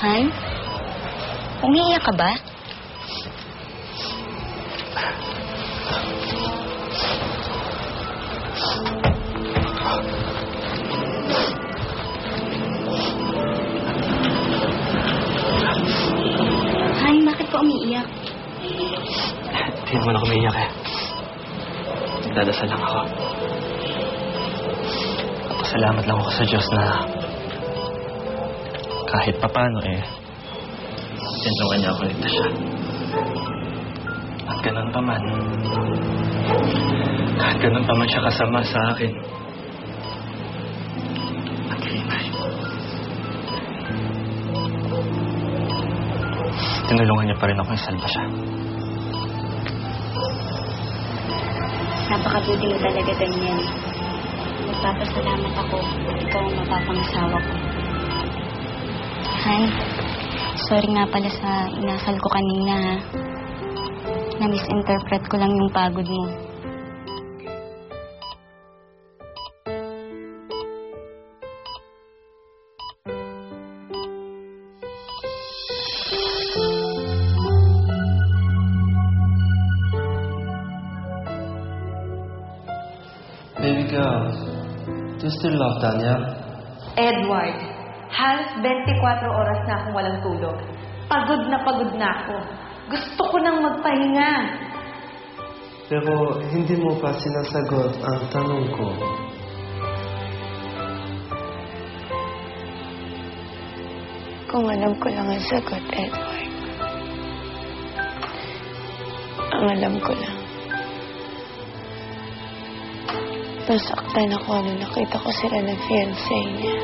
Han? Umiiyak ka ba? Han, bakit ka umiiyak? Hindi naman ako umiiyak eh. Nagdadasal lang ako. Salamat lang ako sa Diyos na kahit papano tinulungan niya ako ligtas siya. At ganun pa man, kahit ganun pa man siya kasama sa akin, at hinay. Tinulungan niya pa rin ako yung salba siya. Napakabuti mo talaga, Daniel. Nagpapasalamat ako at ikaw ang mapapangasawa ko. Han, sorry nga pala sa inasal ko kanina, ha? Na-misinterpret ko lang yung pagod mo. Baby girl, do you still love Daniel? Edward, halos 24 oras na akong walang tulog. Pagod na ako. Gusto ko nang magpahinga. Pero hindi mo pa sinasagot ang tanong ko. Kung alam ko lang ang sagot, Edward. Ang alam ko lang. Nasaktan ako nung nakita ko sila ng fiancé niya.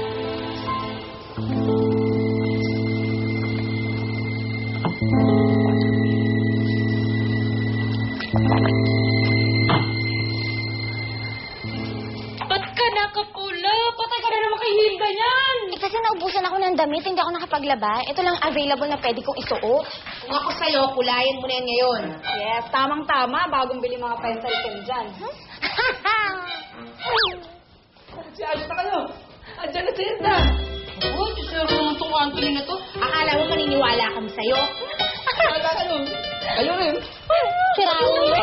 Ba't ka nakapula? Patay ka na naman kay Hilda niyan. Kasi naubusan ako ng damit, hindi ako nakapaglaba. Ito lang available na pwede kong isuot. Kung ako sa'yo, kulayan mo na yan ngayon. Yes, tamang-tama. Bagong bili mga pencil pen dyan. Si ayos na kayo. Andiyan na si Hilda. Oo, deserve naman itong Anthony na to. Akala mo maniniwala kami sa'yo? Akala kayo. Kayo rin. Sirauli.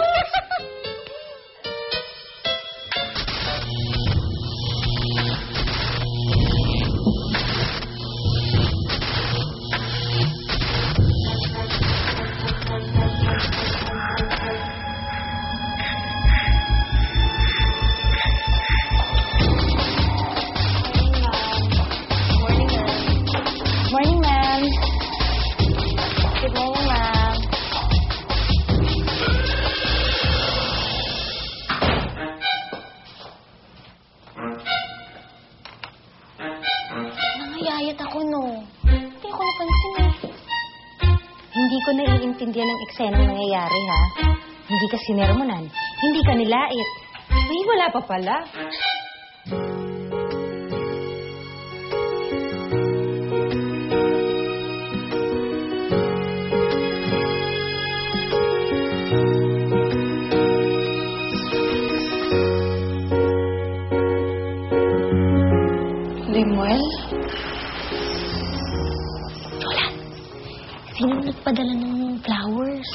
Morning, ma'am. Good morning, ma'am. Nangayayat ako, no. Hindi ako napansin, eh. Hindi ko naiintindihan ang eksenang nangyayari, ha? Hindi ka sinermonan. Hindi ka nilait. Ay, wala pa pala. Limuel? Wala. Sino nagpadala ng flowers?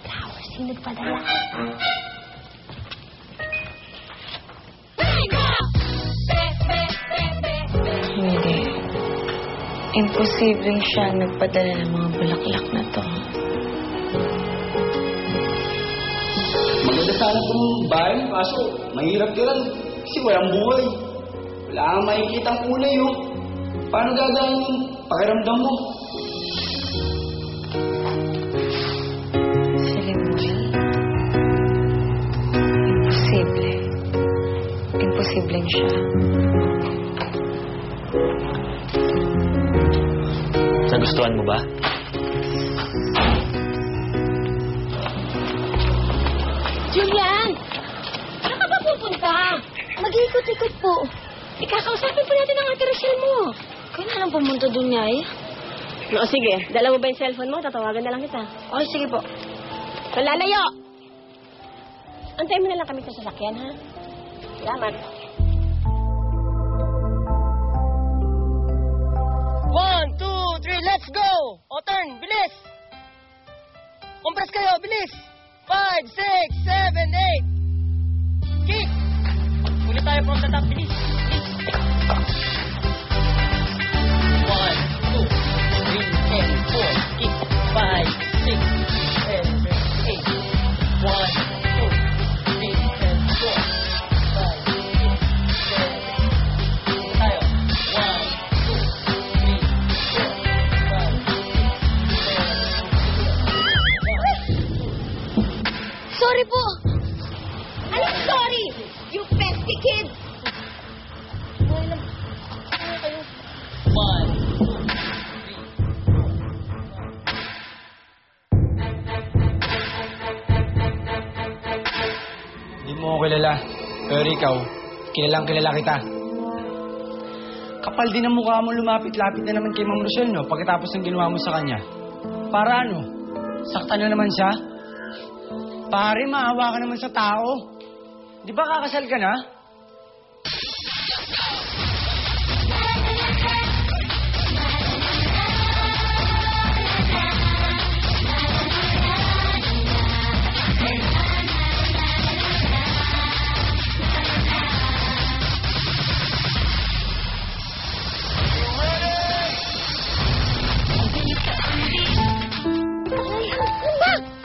Flowers. Sino nagpadala? Hindi. Imposibleng siya nagpadala ng mga bulaklak na to. Maganda sana itong bahay, kaso mahirap ka lang kasi walang buhay. Wala kang makikita ang kulay, oh. Paano gagaan yung pakiramdam mo? Si Limuel? Imposible. Imposibleng siya. Nagustuhan mo ba? Julian! Saan ka ba pupunta? Mag-iikot-ikot po. Ikakausapin po natin ang ate Rachel mo. Kaya na lang pumunta dun niya, eh. No, sige. Dala mo ba yung cellphone mo? Tatawagan na lang kita. Okay, sige po. So, lalayo! Antayin mo na lang kami sa sasakyan, ha? Salamat. let's go! O turn, bilis! Compress kayo, bilis! 5, 6, 7, 8. Kick! Ulit tayo from the top, bilis! 1, 2, 3, and 4. Kick! 5, 6, 7, 8. 1, 2, 3, and 4. 5, 6, 7. Ulit tayo. 1, 2, 3, 4, 5, 6, 7. Sorry po! Anong sorry? You pesky kid! 1, 2, 3. Hindi mo ako kilala. Pero ikaw, kilalang kilala kita. Kapal din ang mukha mo, lumapit-lapit na naman kay Ma'am Rochelle, no? Pagkatapos ng ginawa mo sa kanya. Para ano? Saktan na naman siya? Pare, maawa ka naman sa tao. Di ba kakasal ka na?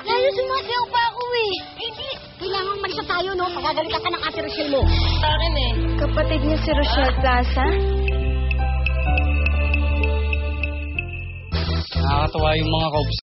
Layo sumasayaw pa ako eh. Hindi. Kailangan malis na tayo, no? Pagagalitan ka ng Ate Rochelle mo. Sa akin eh. Kapatid niya si Rochelle Plaza? Nakakatawa yung mga kaups